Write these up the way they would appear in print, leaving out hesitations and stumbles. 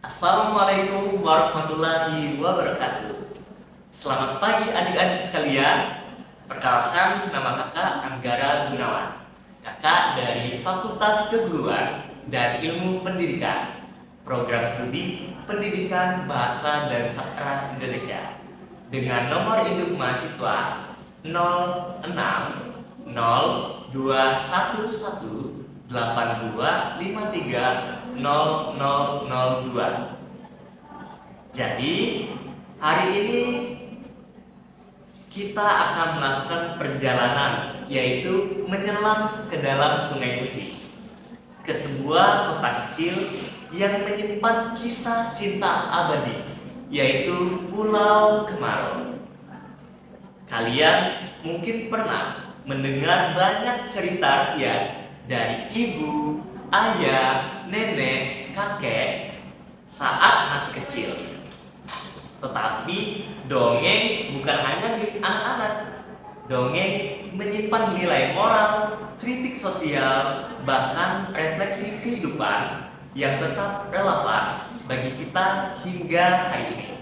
Assalamualaikum warahmatullahi wabarakatuh. Selamat pagi adik-adik sekalian. Perkenalkan, nama kakak Anggara Gunawan. Kakak dari Fakultas Keguruan dan Ilmu Pendidikan, Program Studi Pendidikan Bahasa dan Sastra Indonesia, dengan nomor induk mahasiswa 06621182530002. Jadi, hari ini kita akan melakukan perjalanan, yaitu menyelam ke dalam Sungai Musi, ke sebuah kota kecil yang menyimpan kisah cinta abadi, yaitu Pulau Kemarau. Kalian mungkin pernah mendengar banyak cerita rakyat dari ibu, ayah, nenek, kakek saat masih kecil. Tetapi dongeng bukan hanya milik anak-anak. Dongeng menyimpan nilai moral, kritik sosial, bahkan refleksi kehidupan yang tetap relevan bagi kita hingga hari ini.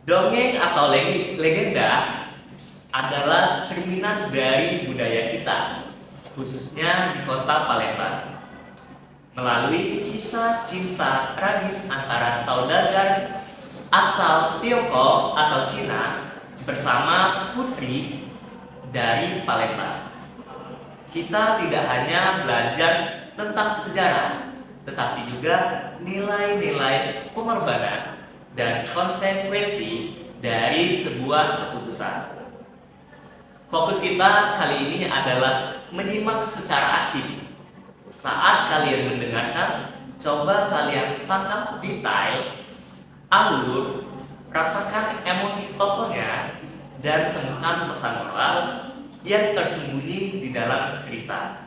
Dongeng atau legenda adalah cerminan dari budaya kita, khususnya di kota Palembang. Melalui kisah cinta tragis antara saudagar asal Tiongkok atau Cina bersama putri dari Palembang, kita tidak hanya belajar tentang sejarah, tetapi juga nilai-nilai pengorbanan dan konsekuensi dari sebuah keputusan. Fokus kita kali ini adalah menyimak secara aktif. Saat kalian mendengarkan, coba kalian tangkap detail, alur, rasakan emosi tokohnya, dan temukan pesan moral yang tersembunyi di dalam cerita.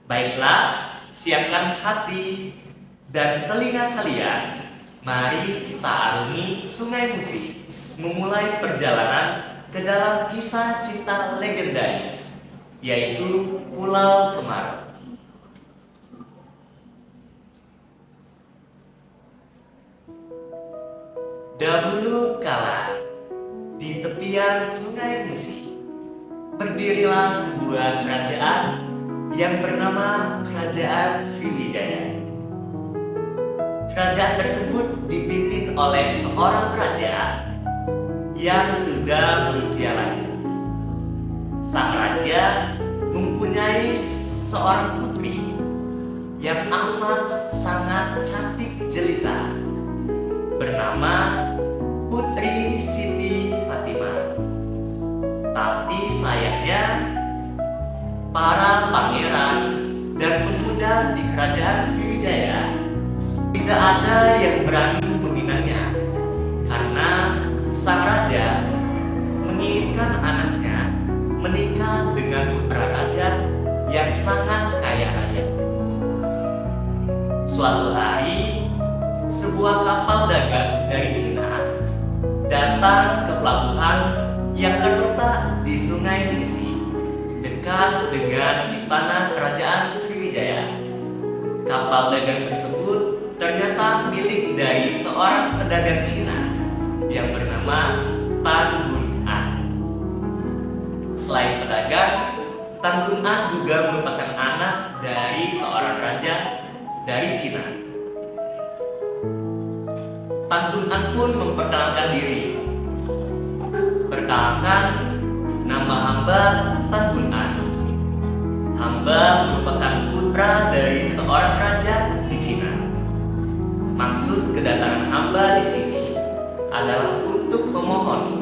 Baiklah, siapkan hati dan telinga kalian. Mari kita arungi Sungai Musi, memulai perjalanan ke dalam kisah cinta legendaris, yaitu Pulau Kemarau. Dahulu kala, di tepian Sungai Musi, berdirilah sebuah kerajaan yang bernama Kerajaan Sriwijaya. Kerajaan tersebut dipimpin oleh seorang raja yang sudah berusia lanjut. Sang raja mempunyai seorang putri yang amat sangat cantik jelita, bernama Putri Siti Fatimah. Tapi sayangnya, para pangeran dan pemuda di Kerajaan Sriwijaya tidak ada yang berani meminangnya, karena sang raja menginginkan anaknya menikah dengan putra raja yang sangat kaya raya. Suatu hari, sebuah kapal dagang dari Cina datang ke pelabuhan yang terletak di Sungai Musi, dekat dengan istana Kerajaan Sriwijaya. Kapal dagang tersebut ternyata milik dari seorang pedagang Cina yang bernama Tan Bun An. Selain pedagang, Tan Bun An juga merupakan anak dari seorang raja dari Cina. Tan Bun An pun memperkenalkan diri. Perkenalkan, nama hamba Tan Bun An. Hamba merupakan putra dari seorang raja di Cina. Maksud kedatangan hamba di sini adalah untuk memohon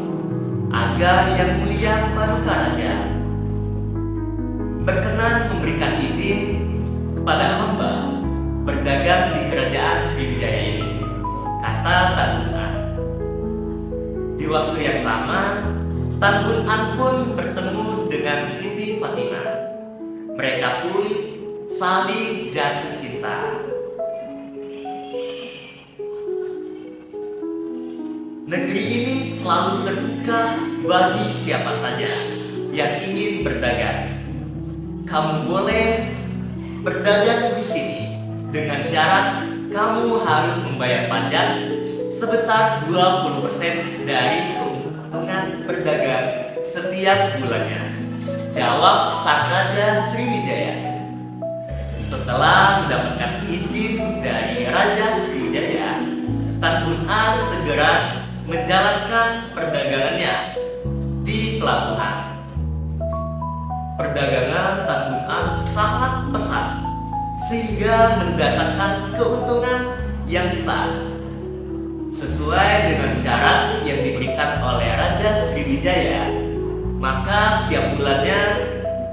agar Yang Mulia Paduka Raja berkenan memberikan izin kepada hamba berdagang di Kerajaan Sriwijaya ini, kata Tan Bun An. Di waktu yang sama, Tan Bun An pun bertemu dengan Siti Fatimah. Mereka pun saling jatuh cinta. Negeri ini selalu terbuka bagi siapa saja yang ingin berdagang. Kamu boleh berdagang di sini dengan kamu harus membayar pajak sebesar 20% dari keuntungan berdagang setiap bulannya, jawab Sang Raja Sriwijaya. Setelah mendapatkan izin dari Raja Sriwijaya, Tan Bun An segera menjalankan perdagangannya di pelabuhan. Perdagangan Tan Bun An sangat pesat sehingga mendatangkan keuntungan yang besar. Sesuai dengan syarat yang diberikan oleh Raja Sriwijaya, maka setiap bulannya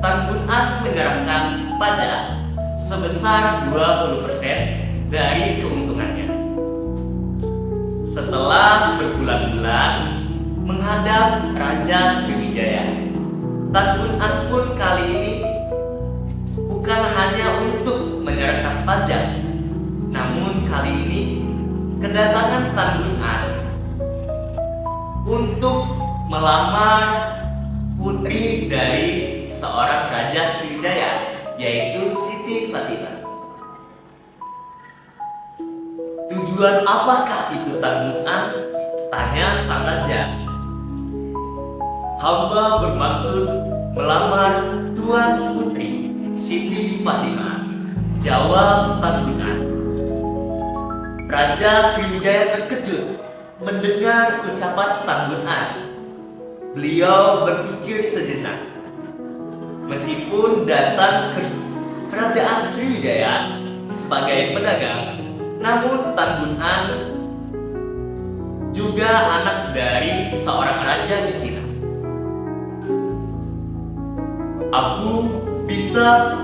Tan Bun An menyerahkan pajak sebesar 20% dari keuntungannya. Setelah berbulan-bulan menghadap Raja Sriwijaya, Tan Bun An pun kali ini bukan hanya untuk menyerahkan pajak, namun kali ini kedatangan Tan Bun An untuk melamar putri dari seorang Raja Sriwijaya, yaitu Siti Fatimah. Tujuan apakah itu Tan Bun An? Tanya sang raja. Hamba bermaksud melamar Tuan Putri Siti Fatimah, jawab Tan Bun An. Raja Sriwijaya terkejut mendengar ucapan Tan Bun An. Beliau berpikir sejenak. Meskipun datang ke kerajaan Sriwijaya sebagai pedagang, namun Tan Bun An juga anak dari seorang raja di Cina. Aku bisa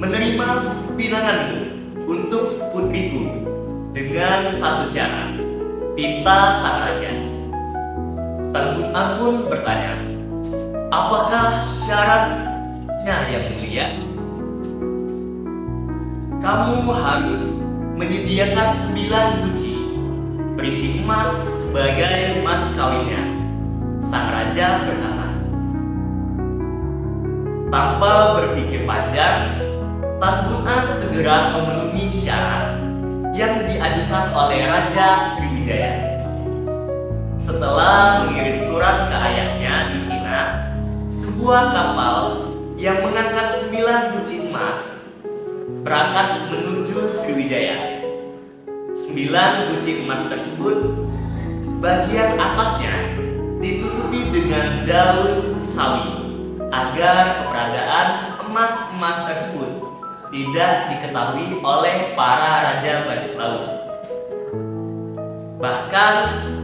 menerima pinanganmu untuk putriku dengan satu syarat, pinta sang raja. Tan Bun An pun bertanya, apakah syaratnya yang mulia? Kamu harus menyediakan 9 guci berisi emas sebagai mas kawinnya, sang raja berkata. Tanpa berpikir panjang, Tan Bun An segera memenuhi syarat yang diajukan oleh Raja Sriwijaya. Setelah mengirim surat ke ayahnya di Cina, sebuah kapal yang mengangkat 9 guci emas berangkat menuju Sriwijaya. 9 guci emas tersebut, bagian atasnya ditutupi dengan daun sawi agar keberadaan emas-emas tersebut tidak diketahui oleh para raja bajak laut. Bahkan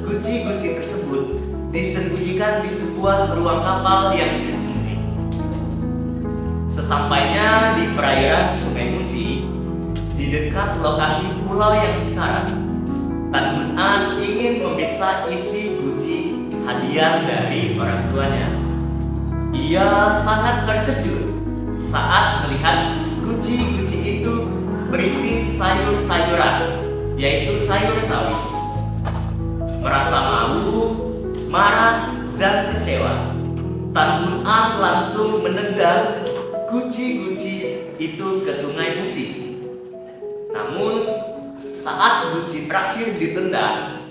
guci-guci tersebut disembunyikan di sebuah ruang kapal yang tersembunyi. Sesampainya di perairan Sungai Musi, di dekat lokasi pulau yang sekarang, Tan Bun An ingin memeriksa isi guci hadiah dari orang tuanya. Ia sangat terkejut saat melihat guci-guci itu berisi sayur-sayuran, yaitu sayur sawi. Merasa malu, marah, dan kecewa, Tan Bun An langsung menendang guci-guci itu ke Sungai Musi. Namun, saat guci terakhir ditendang,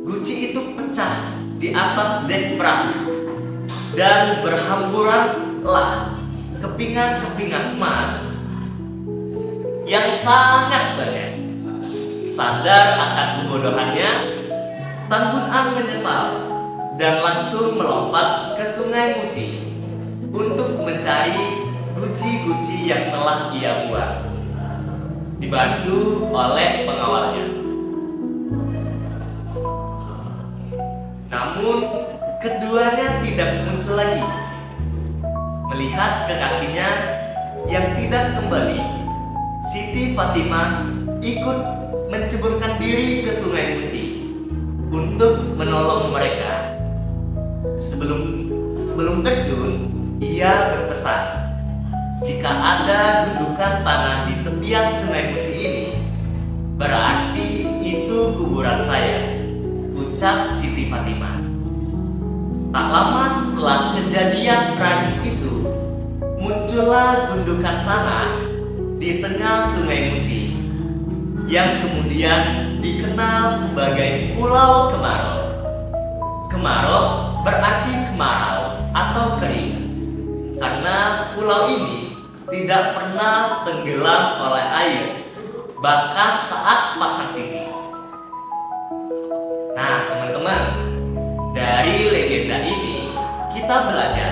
guci itu pecah di atas dek perahu dan berhamburanlah kepingan-kepingan emas yang sangat banyak. Sadar akan kebodohannya, Tan Bun An menyesal dan langsung melompat ke Sungai Musi untuk mencari guci-guci yang telah ia buang, dibantu oleh pengawalnya. Namun, keduanya tidak muncul lagi. Melihat kekasihnya yang tidak kembali, Siti Fatimah ikut menceburkan diri ke Sungai Musi untuk menolong mereka. Sebelum terjun, ia berpesan, jika ada gundukan tanah di tepian Sungai Musi ini, berarti itu kuburan saya, ucap Siti Fatimah. Tak lama setelah kejadian tragis itu, muncullah gundukan tanah di tengah Sungai Musi yang kemudian dikenal sebagai Pulau Kemarau. Kemarau berarti kemarau atau kering, karena pulau ini tidak pernah tenggelam oleh air, bahkan saat pasang tinggi. Nah, teman-teman, dari legenda ini kita belajar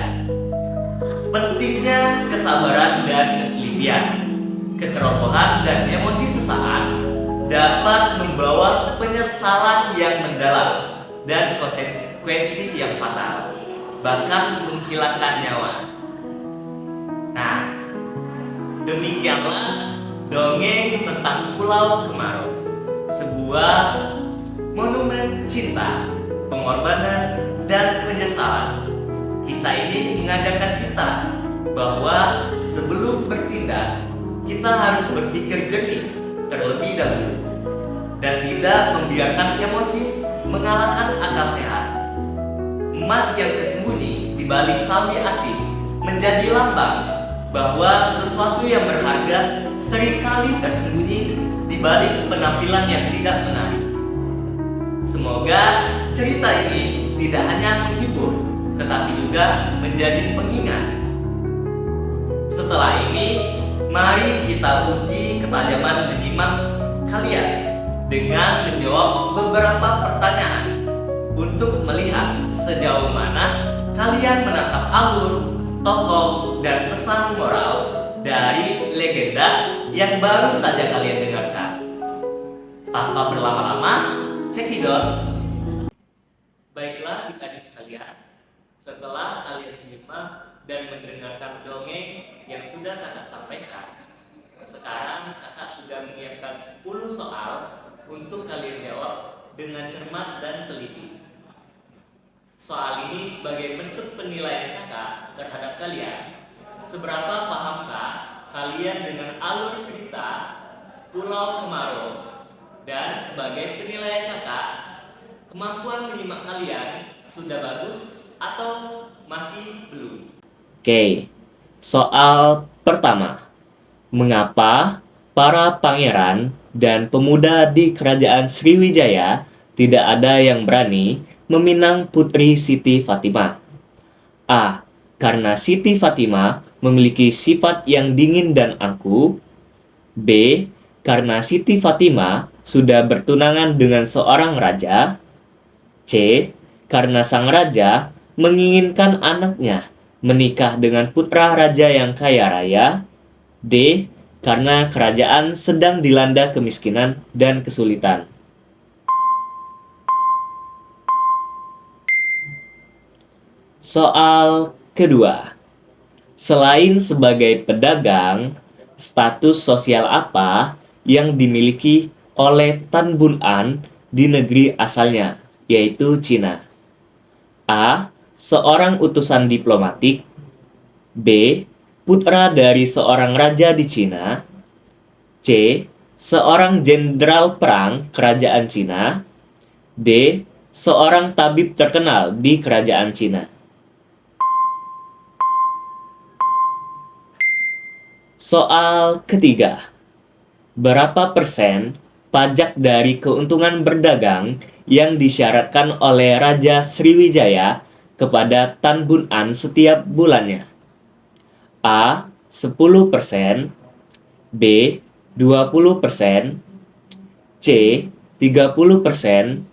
pentingnya kesabaran dan ketelitian. Kecerobohan dan emosi sesaat dapat membawa penyesalan yang mendalam dan konsekuensi yang fatal, bahkan menghilangkan nyawa. Nah, demikianlah dongeng tentang Pulau Kemarau, sebuah monumen cinta, pengorbanan, dan penyesalan. Kisah ini mengajarkan kita bahwa sebelum bertindak, kita harus berpikir jernih terlebih dahulu dan tidak membiarkan emosi mengalahkan akal sehat. Emas yang tersembunyi di balik sawi asing menjadi lambang bahwa sesuatu yang berharga seringkali tersembunyi di balik penampilan yang tidak menarik. Semoga cerita ini tidak hanya menghibur, tetapi juga menjadi pengingat. Setelah ini, mari kita uji ketajaman menyimak kalian dengan menjawab beberapa pertanyaan untuk melihat sejauh mana kalian menangkap alur, tokoh, dan pesan moral dari legenda yang baru saja kalian dengarkan. Tanpa berlama-lama, cekidot. Baiklah adik-adik sekalian, setelah kalian menyimak dan mendengarkan dongeng yang sudah kakak sampaikan, sekarang kakak sudah menyiapkan 10 soal untuk kalian jawab dengan cermat dan teliti. Soal ini sebagai bentuk penilaian kakak terhadap kalian. Seberapa pahamkah kalian dengan alur cerita Pulau Kemarau? Dan sebagai penilaian kakak, kemampuan menyimak kalian sudah bagus atau masih belum? Oke, soal pertama. Mengapa para pangeran dan pemuda di kerajaan Sriwijaya tidak ada yang berani meminang Putri Siti Fatimah? A. Karena Siti Fatimah memiliki sifat yang dingin dan angkuh. B. Karena Siti Fatimah sudah bertunangan dengan seorang raja. C. Karena sang raja menginginkan anaknya menikah dengan putra raja yang kaya raya. D. Karena kerajaan sedang dilanda kemiskinan dan kesulitan. Soal kedua. Selain sebagai pedagang, status sosial apa yang dimiliki oleh Tan Bun An di negeri asalnya, yaitu Cina? A. Seorang utusan diplomatik. B. Putra dari seorang raja di Cina. C. Seorang jenderal perang kerajaan Cina. D. Seorang tabib terkenal di kerajaan Cina. Soal ketiga. Berapa persen pajak dari keuntungan berdagang yang disyaratkan oleh Raja Sriwijaya kepada Tan Bun An setiap bulannya? A. 10%, B. 20%, C. 30%,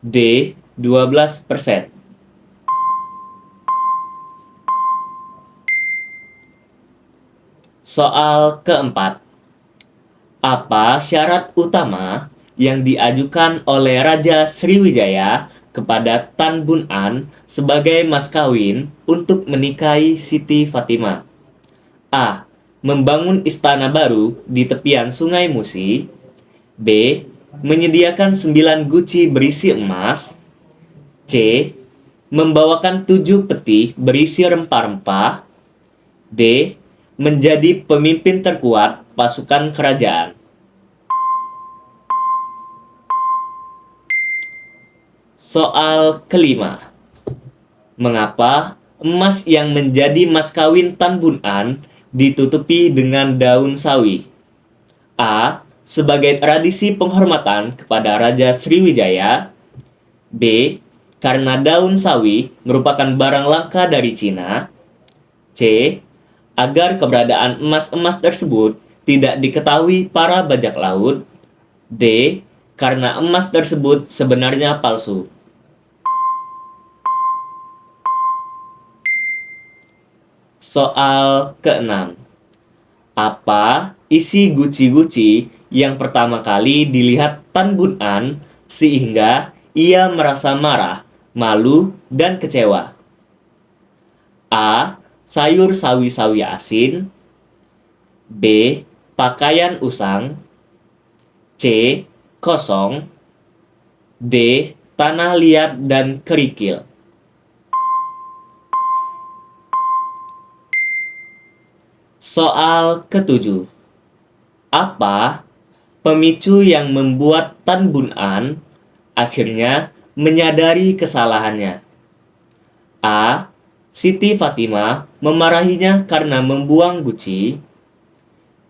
D. 12%. Soal keempat. Apa syarat utama yang diajukan oleh Raja Sriwijaya kepada Tan Bun An sebagai mas kawin untuk menikahi Siti Fatimah? A. Membangun istana baru di tepian Sungai Musi. B. Menyediakan 9 guci berisi emas. C. Membawakan 7 peti berisi rempah-rempah. D. Menjadi pemimpin terkuat pasukan kerajaan. Soal kelima. Mengapa emas yang menjadi mas kawin Tan Bun An ditutupi dengan daun sawi? A. sebagai tradisi penghormatan kepada Raja Sriwijaya. B. Karena daun sawi merupakan barang langka dari Cina. C. Agar keberadaan emas-emas tersebut tidak diketahui para bajak laut. D. Karena emas tersebut sebenarnya palsu. Soal ke-6. Apa isi guci-guci yang pertama kali dilihat Tan Bun An sehingga ia merasa marah, malu, dan kecewa? A. Sayur sawi-sawi asin. B. Pakaian usang. C. Kosong. D. Tanah liat dan kerikil. Soal ke-7. Apa pemicu yang membuat Tan Bun An akhirnya menyadari kesalahannya? A. Siti Fatimah memarahinya karena membuang guci.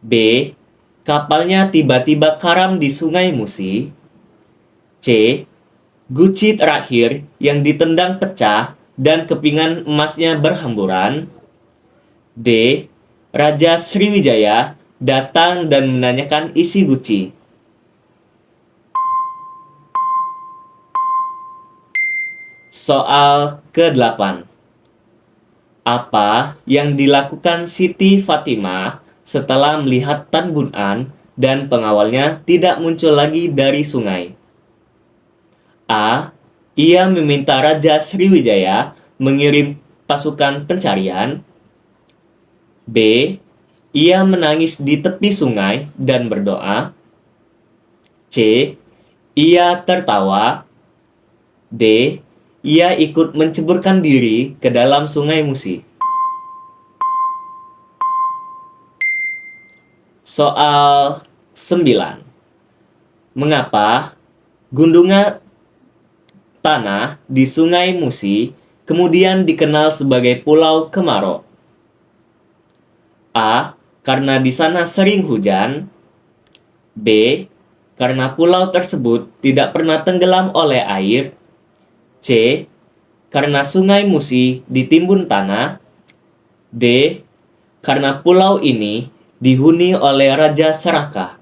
B. Kapalnya tiba-tiba karam di Sungai Musi. C. Guci terakhir yang ditendang pecah dan kepingan emasnya berhamburan. D. Raja Sriwijaya datang dan menanyakan isi guci. Soal ke-8. Apa yang dilakukan Siti Fatimah setelah melihat Tan Bun An dan pengawalnya tidak muncul lagi dari sungai? A. Ia meminta Raja Sriwijaya mengirim pasukan pencarian. B. Ia menangis di tepi sungai dan berdoa. C. Ia tertawa. D. Ia ikut menceburkan diri ke dalam Sungai Musi. Soal 9. Mengapa gundukan tanah di Sungai Musi kemudian dikenal sebagai Pulau Kemarok? A. Karena di sana sering hujan. B. Karena pulau tersebut tidak pernah tenggelam oleh air. C. Karena Sungai Musi ditimbun tanah. D. Karena pulau ini dihuni oleh Raja Serakah.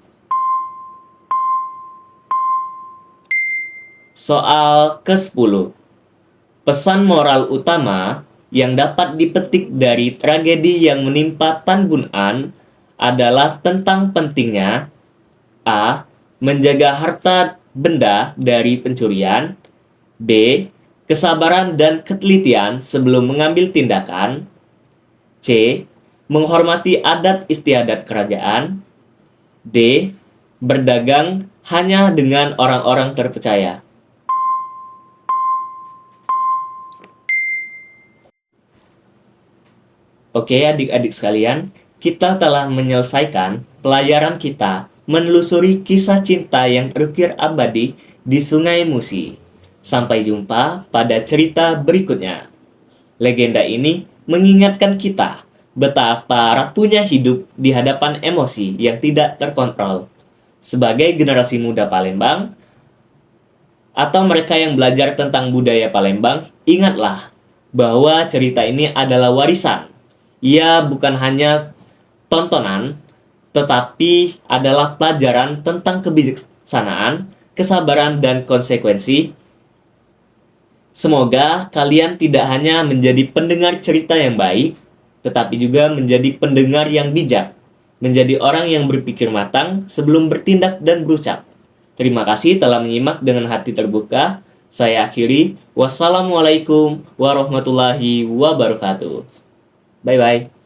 Soal ke-10. Pesan moral utama yang dapat dipetik dari tragedi yang menimpa Tan Bun An adalah tentang pentingnya A. Menjaga harta benda dari pencurian. B. Kesabaran dan ketelitian sebelum mengambil tindakan. C. Menghormati adat istiadat kerajaan. D. Berdagang hanya dengan orang-orang terpercaya. Oke adik-adik sekalian, kita telah menyelesaikan pelajaran kita menelusuri kisah cinta yang terukir abadi di Sungai Musi. Sampai jumpa pada cerita berikutnya. Legenda ini mengingatkan kita betapa rapuhnya hidup di hadapan emosi yang tidak terkontrol. Sebagai generasi muda Palembang, atau mereka yang belajar tentang budaya Palembang, ingatlah bahwa cerita ini adalah warisan. Ia bukan hanya tontonan, tetapi adalah pelajaran tentang kebijaksanaan, kesabaran, dan konsekuensi. Semoga kalian tidak hanya menjadi pendengar cerita yang baik, tetapi juga menjadi pendengar yang bijak, menjadi orang yang berpikir matang sebelum bertindak dan berucap. Terima kasih telah menyimak dengan hati terbuka. Saya akhiri. Wassalamualaikum warahmatullahi wabarakatuh. Bye-bye.